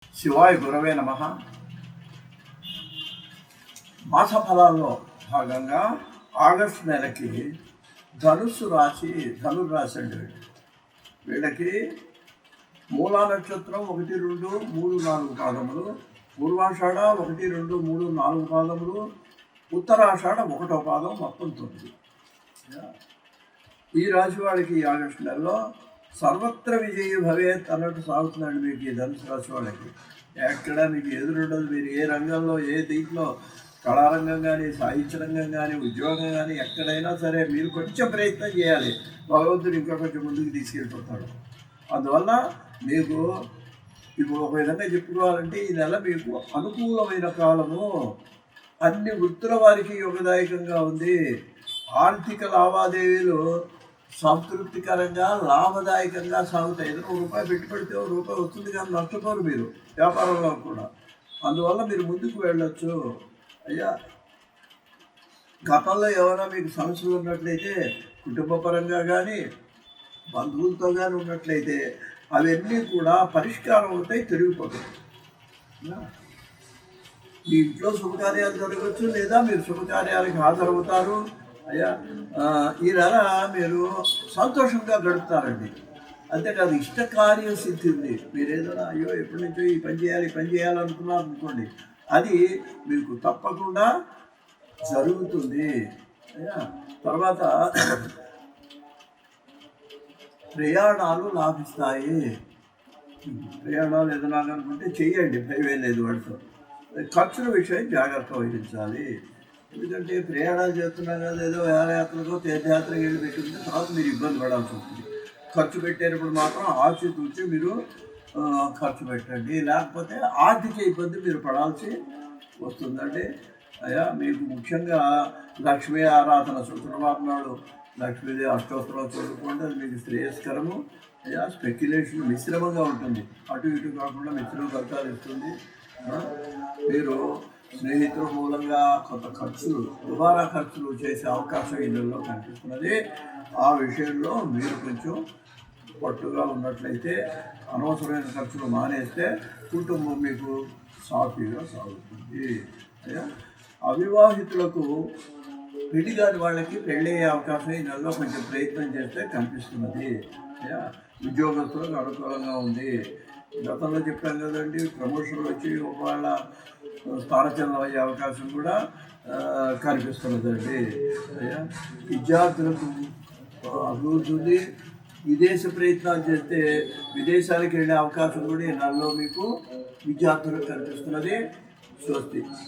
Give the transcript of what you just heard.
శివాయ గురవే నమ. మాస ఫలాల్లో భాగంగా ఆగస్టు నెలకి ధనుర్రాశి అండి. వీళ్ళకి మూలా నక్షత్రం 1, 2, 3, 4 పాదములు, పూర్వాషాఢ 1, 2, 3, 4 పాదములు, ఉత్తరాషాఢ 1వ పాదం, మొత్తం 9. ఈ రాశి వాడికి ఆగస్టు నెలలో సర్వత్ర విజయ భవేత్ అన్నట్టు సాగుతుందండి. మీకు ఈ ధనుసు రాశి వాళ్ళకి ఎక్కడ మీకు ఎదురుండదు. మీరు ఏ రంగంలో, ఏ దీంట్లో, కళారంగం కానీ, సాహిత్య రంగం కానీ, ఉద్యోగం కానీ, ఎక్కడైనా సరే మీరు కొంచెం ప్రయత్నం చేయాలి. భగవంతుడు ఇంకా కొంచెం ముందుకు తీసుకెళ్ళిపోతాడు. అందువల్ల మీకు ఇప్పుడు ఒక విధంగా చెప్పుకోవాలంటే ఈ నెల మీకు అనుకూలమైన కాలము. అన్ని వృత్తుల వారికి యోగదాయకంగా ఉంది. ఆర్థిక లావాదేవీలు సంతృప్తికరంగా, లాభదాయకంగా సాగుతాయి. ఏదైనా రూపాయి పెట్టుబడితే రూపాయి వస్తుంది, కానీ నష్టపోరు మీరు వ్యాపారంలో కూడా. అందువల్ల మీరు ముందుకు వెళ్ళొచ్చు. అయ్యా, గతంలో ఎవరైనా మీకు సమస్యలు ఉన్నట్లయితే, కుటుంబ పరంగా కానీ, బంధువులతో కానీ ఉన్నట్లయితే అవన్నీ కూడా పరిష్కారం అవుతాయి, తిరిగిపోతాయి. మీ ఇంట్లో శుభకార్యాలు జరగవచ్చు, లేదా మీరు శుభకార్యాలకు హాజరవుతారు. అయ్యా, ఈ నెల మీరు సంతోషంగా గడుపుతారండి. అంతేకాదు ఇష్టకార్యం సిద్ధి ఉంది. మీరు ఏదైనా అయ్యో ఎప్పటి నుంచో ఈ పని చేయాలనుకున్నారు అనుకోండి, అది మీకు తప్పకుండా జరుగుతుంది. అయ్యా, తర్వాత ప్రయాణాలు లాభిస్తాయి. ప్రయాణాలు ఏదైనా అనుకుంటే చెయ్యండి, భయం లేదు. వాటితో ఖర్చుల విషయం జాగ్రత్త వహించాలి. ఎందుకంటే ప్రయాణాలు చేస్తున్నాం కదా, ఏదో విహారయాత్రకో తీర్థయాత్రకి వెళ్ళి పెట్టుకుంటే తర్వాత మీరు ఇబ్బంది పడాల్సి వస్తుంది. ఖర్చు పెట్టేటప్పుడు మాత్రం ఆచితూచి మీరు ఖర్చు పెట్టండి, లేకపోతే ఆర్థిక ఇబ్బంది మీరు పడాల్సి వస్తుందండి. అయ్యా, మీకు ముఖ్యంగా లక్ష్మీ ఆరాధన, శుక్రవారం నాడు లక్ష్మీదేవి అష్టోత్తరం చదువుకోండి, అది మీకు శ్రేయస్కరము. అయ్యా, స్పెక్యులేషన్ మిశ్రమంగా ఉంటుంది, అటు ఇటు కాకుండా మిశ్రమ ఫలితాలు ఇస్తుంది. మీరు స్నేహితుల మూలంగా కొంత దుబారా ఖర్చులు చేసే అవకాశం ఇళ్ళల్లో కనిపిస్తున్నది. ఆ విషయంలో మీరు కొంచెం పట్టుగా ఉన్నట్లయితే, అనవసరమైన ఖర్చులు మానేస్తే కుటుంబం మీకు సాఫీగా సాగుతుంది. అవివాహితులకు, పెళ్లి కాని వాళ్ళకి పెళ్ళి అయ్యే అవకాశం ఈ నెలలో కొంచెం ప్రయత్నం చేస్తే కనిపిస్తున్నది. ఉద్యోగస్తులకు అనుకూలంగా ఉంది. గతంలో చెప్పాం కదండి, ప్రమోషన్లు వచ్చి ఒకవేళ స్థానచలనం అయ్యే అవకాశం కూడా కనిపిస్తున్నదండి. విద్యార్థులకు అభివృద్ధి ఉంది. విదేశ ప్రయత్నాలు చేస్తే విదేశాలకు వెళ్ళే అవకాశం కూడా ఈ నెలలో మీకు విద్యార్థులకు కనిపిస్తున్నది. స్వస్తి.